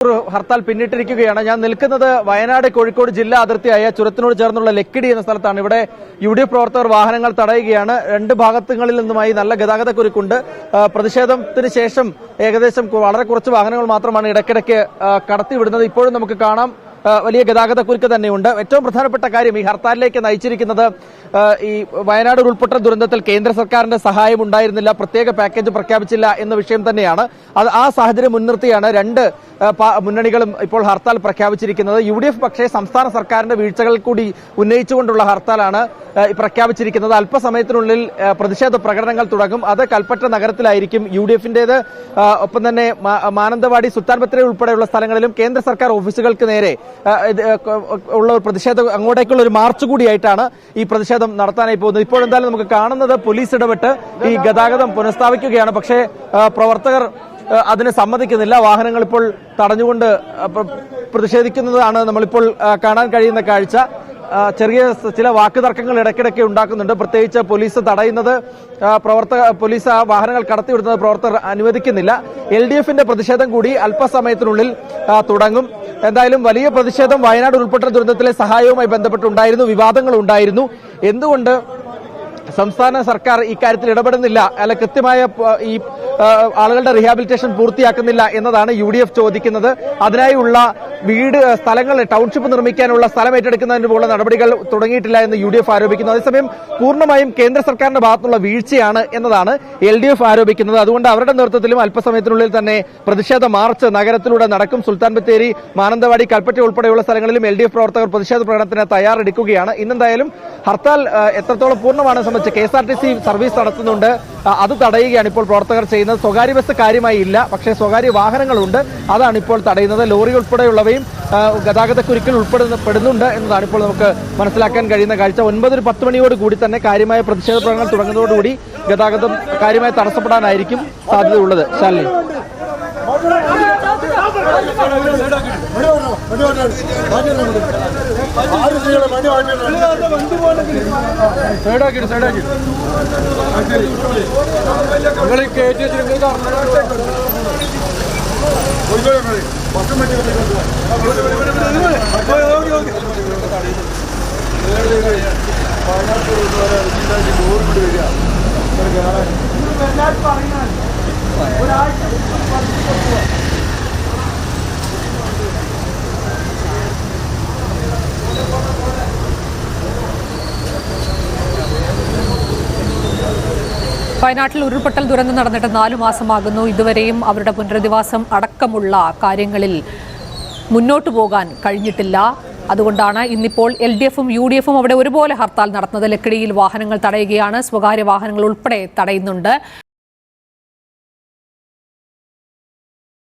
ഹർത്താൽ പിന്നിട്ടിരിക്കുകയാണ്. ഞാൻ നിൽക്കുന്നത് വയനാട് കോഴിക്കോട് ജില്ലാ അതിർത്തിയായ ചുരത്തിനോട് ചേർന്നുള്ള ലക്കിടി എന്ന സ്ഥലത്താണ്. ഇവിടെ UDF പ്രവർത്തകർ വാഹനങ്ങൾ തടയുകയാണ്. രണ്ട് ഭാഗത്തുകളിൽ നിന്നുമായി നല്ല ഗതാഗതക്കുരുക്കുണ്ട്. പ്രതിഷേധത്തിന് ശേഷം ഏകദേശം വളരെ കുറച്ച് വാഹനങ്ങൾ മാത്രമാണ് ഇടയ്ക്കിടയ്ക്ക് കടത്തിവിടുന്നത്. ഇപ്പോഴും നമുക്ക് കാണാം വലിയ ഗതാഗതക്കുരുക്ക് തന്നെയുണ്ട്. ഏറ്റവും പ്രധാനപ്പെട്ട കാര്യം ഈ ഹർത്താലിലേക്ക് നയിച്ചിരിക്കുന്നത് ഈ വയനാട് ഉരുൾപൊട്ടൽ ദുരന്തത്തിൽ കേന്ദ്ര സർക്കാരിന്റെ സഹായം ഉണ്ടായിരുന്നില്ല, പ്രത്യേക പാക്കേജ് പ്രഖ്യാപിച്ചില്ല എന്ന വിഷയം തന്നെയാണ്. ആ സാഹചര്യം മുൻനിർത്തിയാണ് രണ്ട് മുന്നണികളും ഇപ്പോൾ ഹർത്താൽ പ്രഖ്യാപിച്ചിരിക്കുന്നത്. UDF പക്ഷേ സംസ്ഥാന സർക്കാരിന്റെ വീഴ്ചകൾ കൂടി ഉന്നയിച്ചുകൊണ്ടുള്ള ഹർത്താലാണ് പ്രഖ്യാപിച്ചിരിക്കുന്നത്. അല്പസമയത്തിനുള്ളിൽ പ്രതിഷേധ പ്രകടനങ്ങൾ തുടങ്ങും. അത് കൽപ്പറ്റ നഗരത്തിലായിരിക്കും UDFന്റേത്. ഒപ്പം തന്നെ മാനന്തവാടി സുൽത്താൻ ബത്തേരി ഉൾപ്പെടെയുള്ള സ്ഥലങ്ങളിലും കേന്ദ്ര സർക്കാർ ഓഫീസുകൾക്ക് നേരെ ഉള്ള ഒരു പ്രതിഷേധം, അങ്ങോട്ടേക്കുള്ള ഒരു മാർച്ച് കൂടിയായിട്ടാണ് ഈ പ്രതിഷേധം നടത്താനായി പോകുന്നത്. ഇപ്പോൾ എന്തായാലും നമുക്ക് കാണുന്നത് പോലീസ് ഇടപെട്ട് ഈ ഗതാഗതം പുനഃസ്ഥാപിക്കുകയാണ്. പക്ഷേ പ്രവർത്തകർ അതിന് സമ്മതിക്കുന്നില്ല. വാഹനങ്ങൾ ഇപ്പോൾ തടഞ്ഞുകൊണ്ട് പ്രതിഷേധിക്കുന്നതാണ് നമ്മളിപ്പോൾ കാണാൻ കഴിയുന്ന കാഴ്ച. ചെറിയ ചില വാക്കുതർക്കങ്ങൾ ഇടയ്ക്കിടയ്ക്ക് ഉണ്ടാക്കുന്നുണ്ട്. പ്രത്യേകിച്ച് പോലീസ് തടയുന്നത് പോലീസ് വാഹനങ്ങൾ കടത്തിവിടുന്നത് പ്രവർത്തകർ അനുവദിക്കുന്നില്ല. LDFന്റെ പ്രതിഷേധം കൂടി അല്പസമയത്തിനുള്ളിൽ തുടങ്ങും. എന്തായാലും വലിയ പ്രതിഷേധം വയനാട് ഉൾപ്പെട്ട ദുരന്തത്തിലെ സഹായവുമായി ബന്ധപ്പെട്ടുണ്ടായിരുന്നു, വിവാദങ്ങൾ ഉണ്ടായിരുന്നു. എന്തുകൊണ്ട് സംസ്ഥാന സർക്കാർ ഇക്കാര്യത്തിൽ ഇടപെടുന്നില്ല, അല്ല കൃത്യമായ ഈ ആളുകളുടെ റീഹാബിലിറ്റേഷൻ പൂർത്തിയാക്കുന്നില്ല എന്നതാണ് UDF ചോദിക്കുന്നത്. അതിനായുള്ള സ്ഥലങ്ങൾ ടൗൺഷിപ്പ് നിർമ്മിക്കാനുള്ള സ്ഥലം ഏറ്റെടുക്കുന്നതിന് പോലുള്ള നടപടികൾ തുടങ്ങിയിട്ടില്ല എന്ന് UDF ആരോപിക്കുന്നു. അതേസമയം പൂർണ്ണമായും കേന്ദ്ര സർക്കാരിന്റെ ഭാഗത്തുള്ള വീഴ്ചയാണ് എന്നതാണ് LDF ആരോപിക്കുന്നത്. അതുകൊണ്ട് അവരുടെ നേതൃത്വത്തിലും അല്പസമയത്തിനുള്ളിൽ തന്നെ പ്രതിഷേധ മാർച്ച് നഗരത്തിലൂടെ നടക്കും. സുൽത്താൻ ബത്തേരി, മാനന്തവാടി, കൽപ്പറ്റ ഉൾപ്പെടെയുള്ള സ്ഥലങ്ങളിലും LDF പ്രവർത്തകർ പ്രതിഷേധ പ്രകടനത്തിന് തയ്യാറെടുക്കുകയാണ്. ഇന്നെന്തായാലും ഹർത്താൽ എത്രത്തോളം പൂർണ്ണമാണെന്ന് സംബന്ധിച്ച് KSRTC സർവീസ് നടത്തുന്നുണ്ട്. അത് തടയുകയാണ് ഇപ്പോൾ പ്രവർത്തകർ ചെയ്യുന്നത്. സ്വകാര്യ ബസ് കാര്യമായി ഇല്ല, പക്ഷേ സ്വകാര്യ വാഹനങ്ങളുണ്ട്, അതാണ് ഇപ്പോൾ തടയുന്നത്. ലോറി ഉൾപ്പെടെയുള്ളവയും ഗതാഗതക്കുരുക്കിൽ ഉൾപ്പെടുന്നുണ്ട് എന്നതാണ് ഇപ്പോൾ നമുക്ക് മനസ്സിലാക്കാൻ കഴിയുന്ന കാഴ്ച. 9-10 മണിയോട് കൂടി തന്നെ കാര്യമായ പ്രതിഷേധ പ്രകടനങ്ങൾ തുടങ്ങുന്നതോടുകൂടി ഗതാഗതം കാര്യമായി തടസ്സപ്പെടാനായിരിക്കും സാധ്യതയുള്ളത്. ശാലിനി, വയനാട്ടിൽ ഉരുൾപൊട്ടൽ ദുരന്തം നടന്നിട്ട് 4 മാസമാകുന്നു. ഇതുവരെയും അവരുടെ പുനരധിവാസം അടക്കമുള്ള കാര്യങ്ങളിൽ മുന്നോട്ടു പോകാൻ കഴിഞ്ഞിട്ടില്ല. അതുകൊണ്ടാണ് ഇന്നിപ്പോൾ LDFും UDFും അവിടെ ഒരുപോലെ ഹർത്താൽ നടത്തുന്നത്. ലക്കിടിയിൽ വാഹനങ്ങൾ തടയുകയാണ്, സ്വകാര്യ വാഹനങ്ങൾ ഉൾപ്പെടെ തടയുന്നുണ്ട്.